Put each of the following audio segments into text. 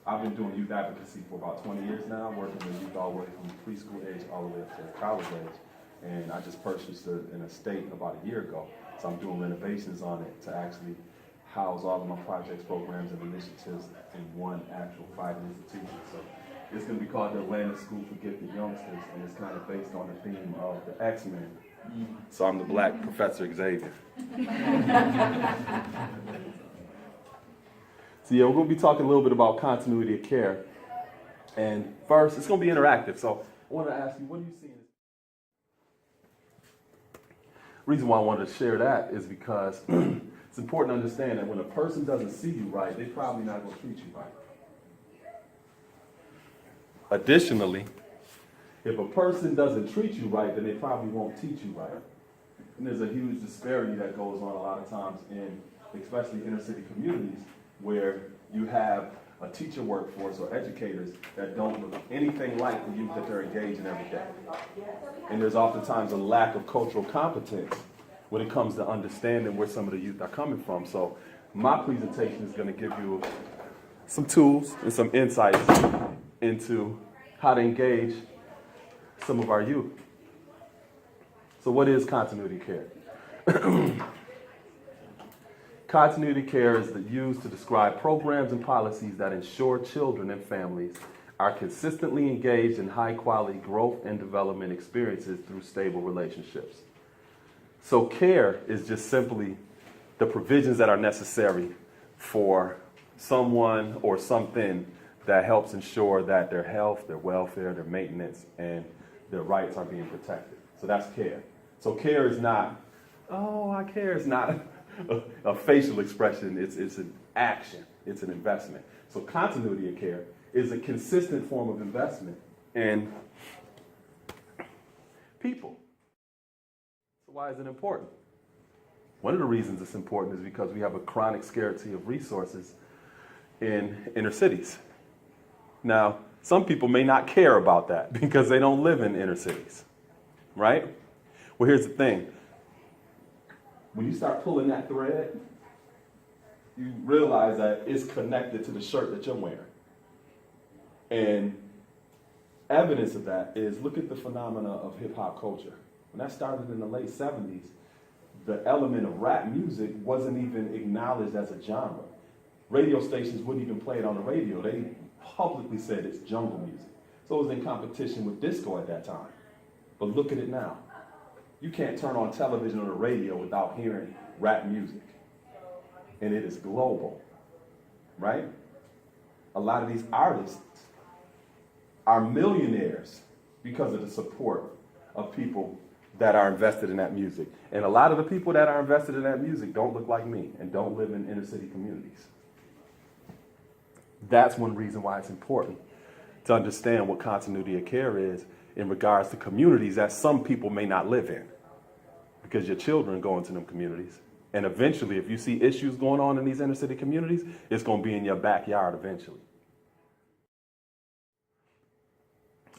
I've been doing youth advocacy for about 20 years now, working with youth all the way from preschool age all the way up to college age. And I just purchased an estate about a year ago. So I'm doing renovations on it to actually house all of my projects, programs, and initiatives in one actual private institution. So it's going to be called the Atlantis School for Gifted Youngsters, and it's kind of based on the theme of the X-Men. So I'm the Black Professor Xavier. So yeah, we're going to be talking a little bit about continuity of care. And first, it's going to be interactive. So I want to ask you, what do you see in this? The reason why I wanted to share that is because it's important to understand that when a person doesn't see you right, they're probably not going to treat you right. Additionally, if a person doesn't treat you right, then they probably won't teach you right. And there's a huge disparity that goes on a lot of times in, especially inner city communities, where you have a teacher workforce or educators that don't look anything like the youth that they're engaged in every day. And there's oftentimes a lack of cultural competence when it comes to understanding where some of the youth are coming from. So my presentation is going to give you some tools and some insights into how to engage some of our youth. So what is continuity care? Continuity care is used to describe programs and policies that ensure children and families are consistently engaged in high-quality growth and development experiences through stable relationships. So care is just simply the provisions that are necessary for someone or something that helps ensure that their health, their welfare, their maintenance, and their rights are being protected. So that's care. So care is not, oh, I care is not a facial expression. It's an action. It's an investment. So continuity of care is a consistent form of investment in people. So why is it important? One of the reasons it's important is because we have a chronic scarcity of resources in inner cities. Now, some people may not care about that because they don't live in inner cities, right? Well, here's the thing. When you start pulling that thread, you realize that it's connected to the shirt that you're wearing. And evidence of that is, look at the phenomena of hip-hop culture. When that started in the late 70s, the element of rap music wasn't even acknowledged as a genre. Radio stations wouldn't even play it on the radio. They publicly said it's jungle music. So it was in competition with disco at that time. But look at it now. You can't turn on television or the radio without hearing rap music. And it is global, right? A lot of these artists are millionaires because of the support of people that are invested in that music. And a lot of the people that are invested in that music don't look like me and don't live in inner city communities. That's one reason why it's important to understand what continuity of care is in regards to communities that some people may not live in, because your children go into them communities. And eventually, if you see issues going on in these inner city communities, it's going to be in your backyard eventually.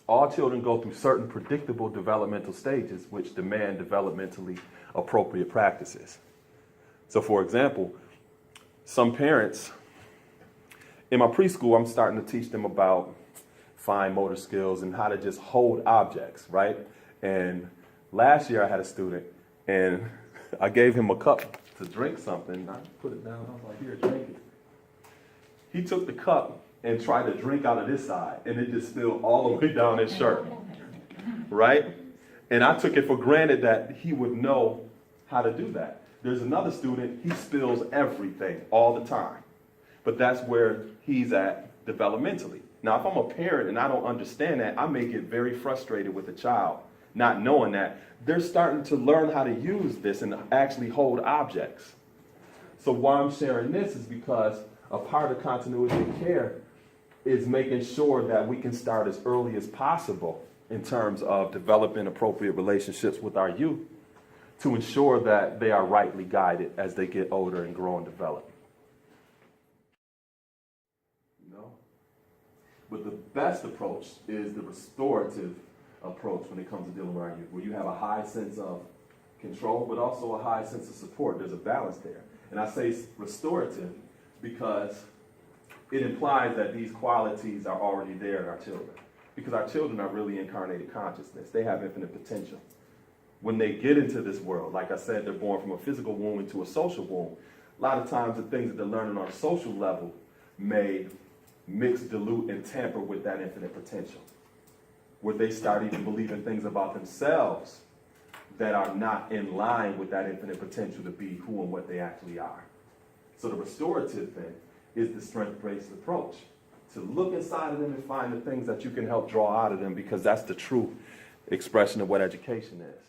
All children go through certain predictable developmental stages which demand developmentally appropriate practices. So for example, some parents, in my preschool, I'm starting to teach them about fine motor skills and how to just hold objects, right? And last year I had a student and I gave him a cup to drink something. I put it down, I was like, here, drink it. He took the cup and tried to drink out of this side, and it just spilled all the way down his shirt, right? And I took it for granted that he would know how to do that. There's another student, he spills everything all the time, but that's where he's at developmentally. Now, if I'm a parent and I don't understand that, I may get very frustrated with a child, not knowing that they're starting to learn how to use this and actually hold objects. So why I'm sharing this is because a part of continuity of care is making sure that we can start as early as possible in terms of developing appropriate relationships with our youth to ensure that they are rightly guided as they get older and grow and develop. But the best approach is the restorative approach when it comes to dealing with our youth, where you have a high sense of control, but also a high sense of support. There's a balance there. And I say restorative because it implies that these qualities are already there in our children. Because our children are really incarnated consciousness. They have infinite potential. When they get into this world, like I said, they're born from a physical womb into a social womb. A lot of times the things that they're learning on a social level may mix, dilute, and tamper with that infinite potential, where they start even believing things about themselves that are not in line with that infinite potential to be who and what they actually are. So the restorative thing is the strength-based approach, to look inside of them and find the things that you can help draw out of them, because that's the true expression of what education is.